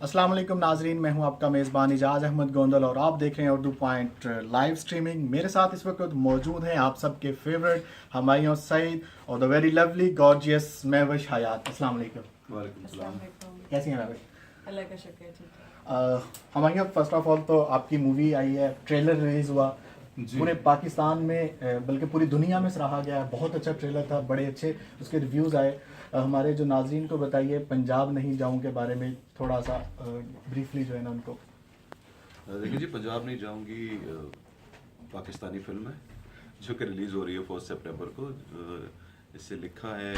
अस्सलाम वालेकुम नाजरीन, मैं हूं आपका मेज़बान इजाज़ अहमद गोंदल और आप देख रहे हैं उर्दू पॉइंट लाइव स्ट्रीमिंग। मेरे साथ इस वक्त मौजूद हैं आप सबके फेवरेट हमायूं सईद और the very lovely gorgeous Mehwish Hayat. अस्सलाम वालेकुम। वालेकुम सलाम। कैसी हैं महविश? अल्लाह का शुक्र है, ठीक है। हमायूं, फर्स्ट ऑफ ऑल तो आपकी मूवी आई है, ट्रेलर रिलीज़ हुआ पूरे पाकिस्तान में बल्कि पूरी दुनिया में सराहा गया। बहुत अच्छा ट्रेलर था, बड़े अच्छे उसके रिव्यूज़ आए। हमारे जो नाजरीन को बताइए पंजाब नहीं जाऊं के बारे में थोड़ा सा ब्रीफली जो है ना उनको। देखिए जी, पंजाब नहीं जाऊंगी पाकिस्तानी फिल्म है जो कि रिलीज़ हो रही है 4 सितंबर को। इससे लिखा है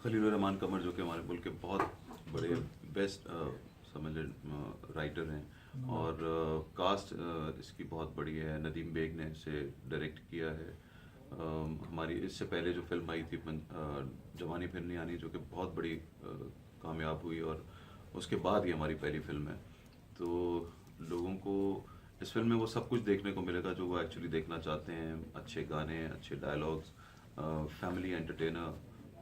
खलीलुर रहमान कमर, जो कि हमारे मुल्क के बहुत बड़े बेस्ट समझ लें राइटर हैं, और कास्ट इसकी बहुत बड़ी है। नदीम बेग ने इसे डायरेक्ट किया है। हमारी इससे पहले जो फिल्म आई थी जवानी फिर नहीं आनी, जो कि बहुत बड़ी कामयाब हुई, और उसके बाद ही हमारी पहली फिल्म है। तो लोगों को इस फिल्म में वो सब कुछ देखने को मिलेगा जो वो एक्चुअली देखना चाहते हैं। अच्छे गाने, अच्छे डायलॉग्स, फैमिली एंटरटेनर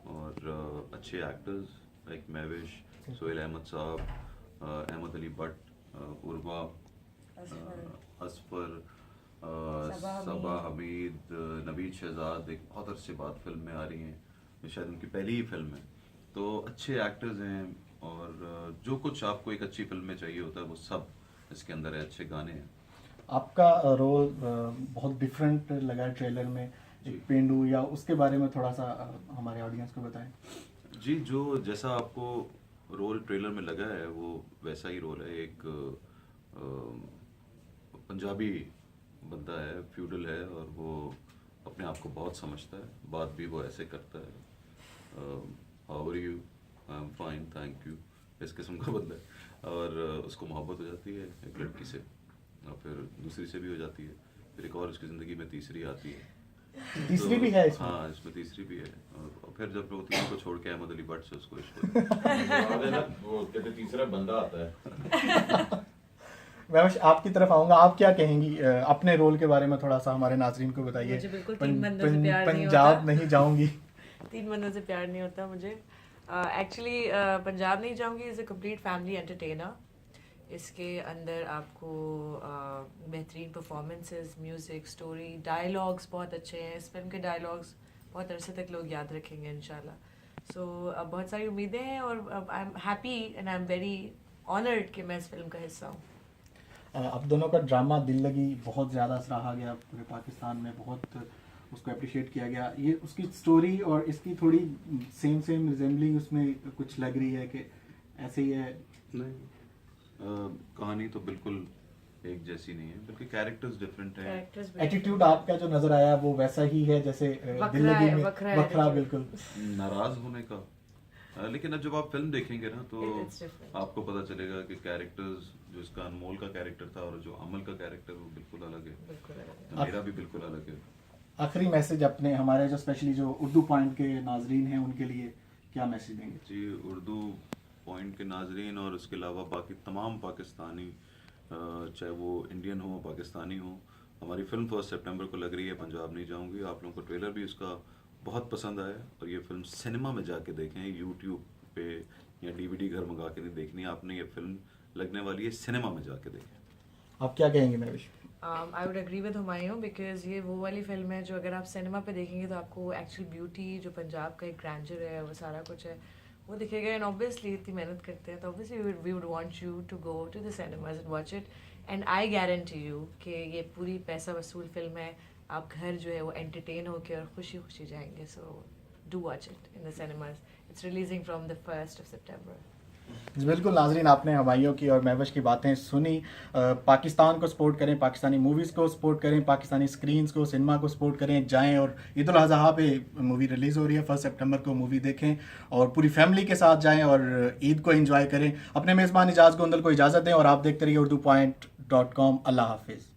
और अच्छे एक्टर्स लाइक महविश, सोहेल अहमद साहब, अहमद अली भट्ट, उर्वा, असफर, सबा हमीद, नवीद शहजाद एक बहुत अरसे बाद फिल्म में आ रही हैं। शायद उनकी पहली ही फिल्म है। तो अच्छे एक्टर्स हैं, और जो कुछ आपको एक अच्छी फिल्म में चाहिए होता है वो सब इसके अंदर है। अच्छे गाने हैं। आपका रोल बहुत डिफरेंट लगा ट्रेलर में, एक पेंडू, या उसके बारे में थोड़ा सा हमारे ऑडियंस को बताएं। जी, जो जैसा आपको रोल ट्रेलर में लगा है वो वैसा ही रोल है। एक पंजाबी बंदा है, फ्यूडल है, और वो अपने आप को बहुत समझता है। बात भी वो ऐसे करता है, how are you, I am fine, thank you, इस किस्म का बंदा है। और उसको मोहब्बत हो जाती है एक लड़की से, और फिर दूसरी से भी हो जाती है, फिर एक और उसकी ज़िंदगी में तीसरी आती है। तीसरी भी है इसमें? हाँ, इसमें तीसरी भी है। और फिर जब वो तीसरी को छोड़ के अहमद अली भट्ट से उसको इश्क होता है। वो कहते तीसरा बंदा आता है। महविश, आपकी तरफ आऊंगा, आप क्या कहेंगी अपने रोल के बारे में? थोड़ा सा हमारे नाजरीन को बताइए। मुझे बिल्कुल तीन बंदों से प्यार नहीं पंजाब होता। नहीं जाऊंगी। 3 बंदों से प्यार नहीं होता मुझे। एक्चुअली पंजाब नहीं जाऊंगी is a complete family entertainer. इसके अंदर आपको बेहतरीन परफॉर्मेंसेस, म्यूज़िक, स्टोरी, डायलॉग्स बहुत अच्छे हैं। इस फिल्म के डायलॉग्स बहुत अरसे तक लोग याद रखेंगे इंशाल्लाह। सो बहुत सारी उम्मीदें हैं, और I am happy and I am very honoured कि मैं इस फिल्म का हिस्सा हूँ। आप दोनों का ड्रामा दिल लगी बहुत ज़्यादा सराहा गया पूरे पाकिस्तान में, बहुत उसको अप्रिशिएट किया गया। ये उसकी स्टोरी और इसकी थोड़ी सेम रिजेंबलिंग उसमें कुछ लग रही है कि ऐसे ही है? नहीं, कहानी तो बिल्कुल एक जैसी नहीं है, बल्कि कैरेक्टर्स डिफरेंट हैं। एटीट्यूड आपका जो नजर आया वो वैसा ही है जैसे दिल लगी में, वखरा बिल्कुल नाराज होने का। लेकिन अब जब आप फिल्म देखेंगे ना तो आपको पता चलेगा कि कैरेक्टर्स, जो इसका अनमोल का कैरेक्टर था और जो अमल का कैरेक्टर, वो बिल्कुल अलग है। मेरा भी बिल्कुल अलग है। आखिरी मैसेज अपने हमारे जो स्पेशली जो उर्दू पॉइंट के नाजरीन हैं उनके लिए क्या मैसेज देंगे? जी, उर्दू पॉइंट के नाजरीन और उसके अलावा बाकी तमाम पाकिस्तानी, चाहे वो इंडियन हो पाकिस्तानी हो, हमारी फिल्म 1 सितंबर को लग रही है पंजाब नहीं जाऊंगी। आप लोगों को ट्रेलर भी उसका बहुत पसंद आया, और ये फिल्म सिनेमा में जाके देखें। यूट्यूब पे या डीवीडी घर मंगा के नहीं देखनी आपने, ये फिल्म लगने वाली है, सिनेमा में जाके देखें। आप क्या कहेंगे Mahvish? I would agree with Humayun, because ये वो वाली फिल्म है जो अगर आप सिनेमा पे देखेंगे तो आपको एक्चुअल ब्यूटी, जो पंजाब का एक ग्रैंडर है, वो सारा कुछ है, वो दिखेगा। एंड ऑब्वियसली इतनी मेहनत करते हैं तो obviously we would want you to go to the cinemas and watch it. And I guarantee you कि ये पूरी पैसा वसूल फिल्म है। आप घर जो है वो एंटरटेन होकर और खुशी खुशी जाएंगे। So do watch it in the cinemas. It's releasing from the 1 सितंबर। बिल्कुल नाजरीन, आपने हमाइयों की और महविश की बातें सुनी। पाकिस्तान को सपोर्ट करें, पाकिस्तानी मूवीज़ को सपोर्ट करें, पाकिस्तानी स्क्रीन्स को, सिनेमा को सपोर्ट करें, जाएं। और ईद उल अज़हा पे मूवी रिलीज़ हो रही है 1 सितंबर को, मूवी देखें और पूरी फैमिली के साथ जाएं और ईद को एंजॉय करें। अपने मेज़बान इजाज़ गोंदल को इजाज़त दें और आप देखते रहिए urdu.com। अल्लाह हाफिज़।